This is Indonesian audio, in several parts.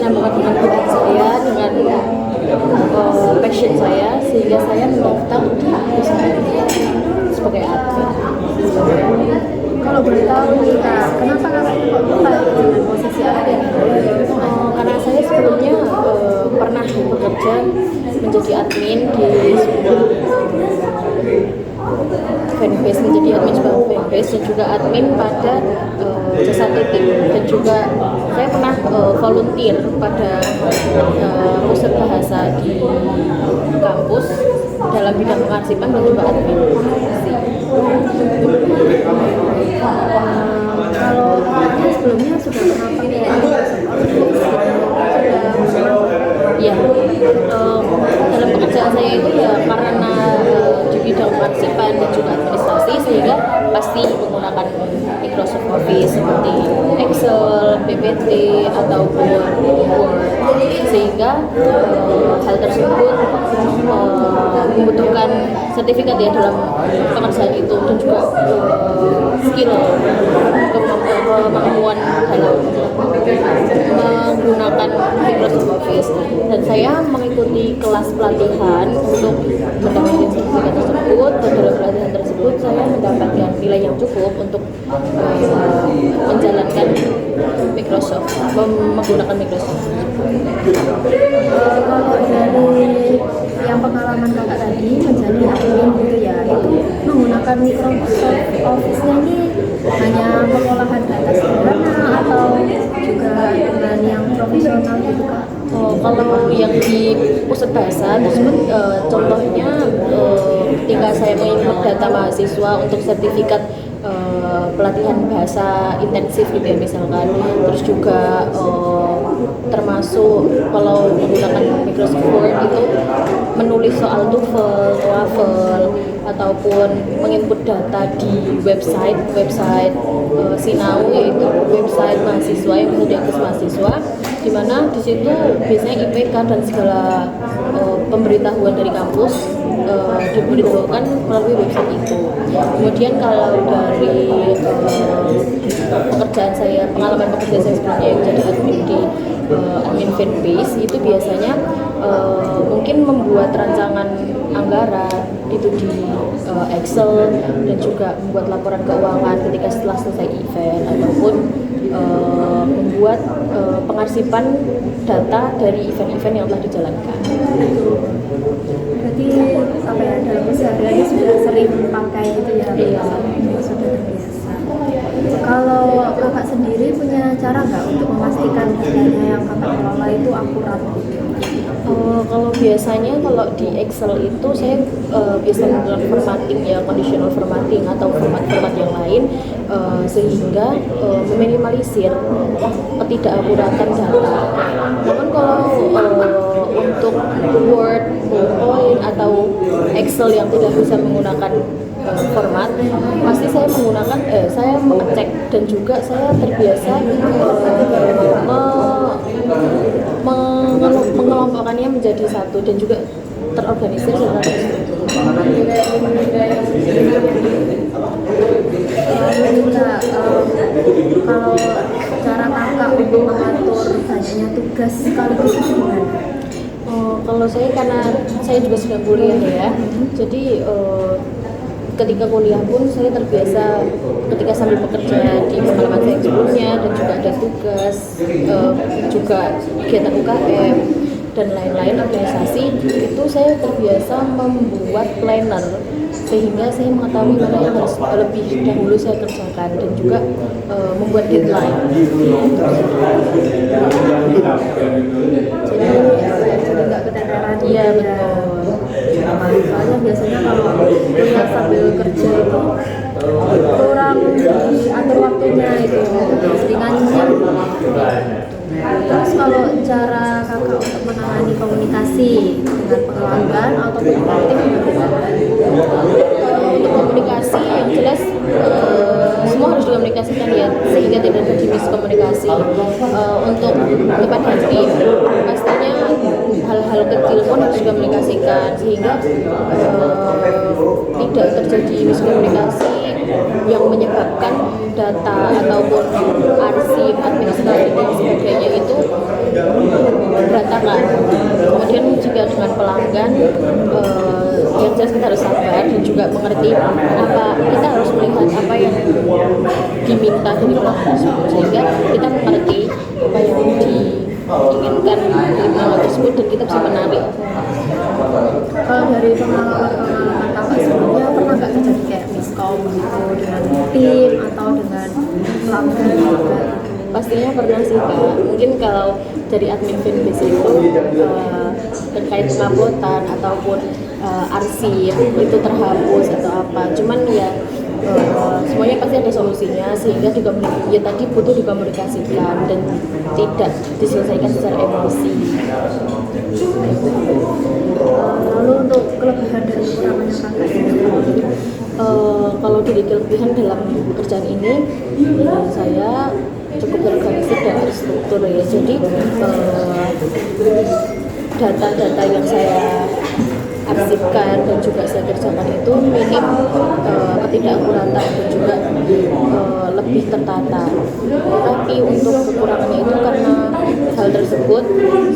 berkesinambungan dengan bidang saya, dengan passion saya, sehingga saya mendaftar di perusahaan sebagai admin. Kalau boleh tahu nih Kak, kenapa Kakak kok tertarik dengan posisi admin? Karena saya sebelumnya pernah bekerja menjadi admin di sebuah fanbase, menjadi admin sebuah fanbase dan juga admin pada jasa titip, dan juga saya pernah volunteer pada pusat bahasa di kampus dalam bidang pengarsipan dan juga admin. Kalau Kakaknya sebelumnya sudah pernah pakai Ya, dalam pekerjaan saya itu ya karena di bidang pengarsipan dan juga administrasi, sehingga pasti menggunakan Microsoft Office seperti Excel, PPT ataupun Word, sehingga hal tersebut membutuhkan sertifikat ya dalam pekerjaan itu, dan juga skill, kemampuan dalam menggunakan Microsoft Office. Dan saya mengikuti kelas pelatihan untuk mendapatkan sertifikat tersebut, dan dalam pelatihan tersebut saya mendapatkan nilai yang cukup untuk menjalankan Microsoft, menggunakan Microsoft. Kalau dari yang pengalaman Kakak tadi menjadi admin gitu ya, itu menggunakan Microsoft Office-nya ini hanya pengolahan data sederhana atau juga dengan yang profesional gitu Kak? Kalau yang di pusat bahasa tersebut, contohnya ketika saya menginput data mahasiswa untuk sertifikat pelatihan bahasa intensif gitu ya misalkan, terus juga termasuk kalau menggunakan Microsoft Word itu menulis soal TOEFL, TOEFL, ataupun menginput data di website Sinau, yaitu website mahasiswa yang menyediakan mahasiswa, di mana di situ biasanya IPK dan segala pemberitahuan dari kampus diberitahukan melalui website itu. Kemudian kalau dari pekerjaan saya, pengalaman pekerjaan saya sebelumnya yang jadi admin di admin fanbase, itu biasanya mungkin membuat rancangan anggaran itu di Excel, dan juga membuat laporan keuangan ketika setelah selesai event, ataupun membuat pengarsipan data dari event-event yang telah dijalankan. Berarti apa ya, dalam kesehariannya sudah sering pakai gitu ya? Iya. Sudah terbiasa. Kalau Kakak sendiri punya cara nggak untuk memastikan datanya yang Kakak kelola itu akurat gitu? Kalau biasanya kalau di Excel itu saya biasa menggunakan formatting ya, conditional formatting atau format-format yang lain, sehingga meminimalisir ketidakakuratan data. Namun kalau untuk Word, PowerPoint atau Excel yang tidak bisa menggunakan format, pasti saya menggunakan saya mengecek, dan juga saya terbiasa mengelompokkannya menjadi satu, dan juga terorganisir secara terstruktur. Kalau cara Kakak untuk mengatur banyaknya tugas sekaligus itu gimana? Kalau saya, karena saya juga sedang kuliah ya, jadi ketika kuliah pun saya terbiasa ketika sambil bekerja di pengalaman saya sebelumnya, dan juga ada tugas, juga kegiatan UKM dan lain-lain organisasi, itu saya terbiasa membuat planner, sehingga saya mengetahui mana yang harus lebih dahulu saya kerjakan, dan juga membuat deadline. Jadi nggak keteteran. Iya betul. Soalnya biasanya kalau kuliah sambil kerja itu kurang diatur waktunya, itu seringannya. Terus kalau cara Kakak untuk menangani komunikasi dengan pelanggan ataupun tim bagaimana? Untuk komunikasi yang jelas semua harus dikomunikasikan ya, sehingga tidak terjadi miskomunikasi. Untuk kepada tim pastinya hal-hal kecil pun harus dikomunikasikan, sehingga tidak terjadi miskomunikasi yang menyebabkan data ataupun arsip administrasi dan sebagainya itu berantakan. Kemudian juga dengan pelanggan yang jelas kita harus sabar dan juga mengerti apa kita harus melihat apa yang diminta dari pelanggan tersebut, sehingga kita mengerti apa yang diinginkan dari pelanggan tersebut dan kita bisa menarik. Kalau dari pengalaman kakak sebelumnya pernah nggak terjadi kayak miskom gitu dengan tim atau dengan pelanggan juga? Pastinya pernah sih Kak. Mungkin kalau dari admin fanbase itu terkait penguploadan ataupun arsip itu terhapus atau apa. Cuman ya semuanya pasti ada solusinya, sehingga ya tadi butuh dikomunikasikan dan tidak diselesaikan secara emosi. Lalu untuk kelebihan dan kekurangannya kakak ini? Kalau dari kelebihan dalam pekerjaan ini, saya cukup terorganisir dan terstruktur ya. Jadi data-data yang saya arsipkan dan juga saya kerjakan itu minim ketidakakuratan dan juga lebih tertata. Tapi untuk kekurangannya itu karena hal tersebut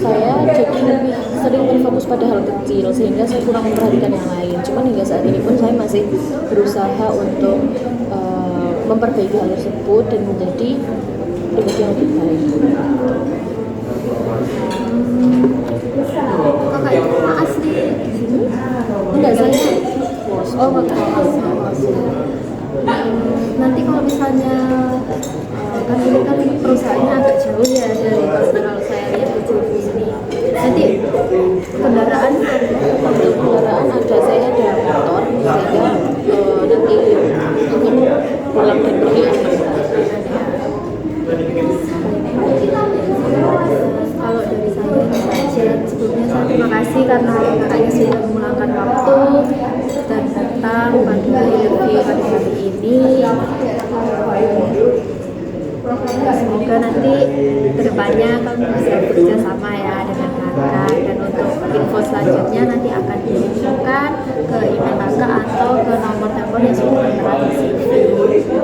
saya jadi lebih sering berfokus pada hal kecil sehingga saya kurang memperhatikan yang lain. Cuman hingga saat ini pun saya masih berusaha untuk memperbaiki hal tersebut dan menjadi pribadi yang lebih baik. Kakak itu asli di sini? Enggak, saya Oh, kakak nanti kalau misalnya kan ini kan perusahaannya agak jauh ya dari kalau saya lihat di sini. Nanti kendaraan ada, saya ada motor sehingga nanti ingin pulang dan pergi aman. Kalau dari saya sebelumnya saya terima kasih karena kakaknya sudah meluangkan waktu dan datang pada interview pada hari ini. Semoga nanti kedepannya kami bisa bekerja sama ya dengan kakak, dan untuk info selanjutnya nanti akan diinfokan ke email kakak atau ke nomor telepon yang sudah tertera di sini.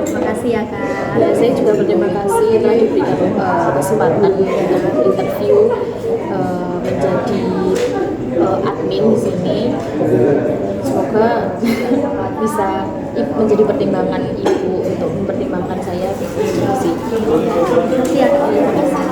Terima kasih ya kak. Ya, saya juga berterima kasih telah diberikan kesempatan untuk interview menjadi admin di sini. Semoga bisa menjadi pertimbangan ibu untuk mempertimbangkan saya di sini. Terima kasih ya kak.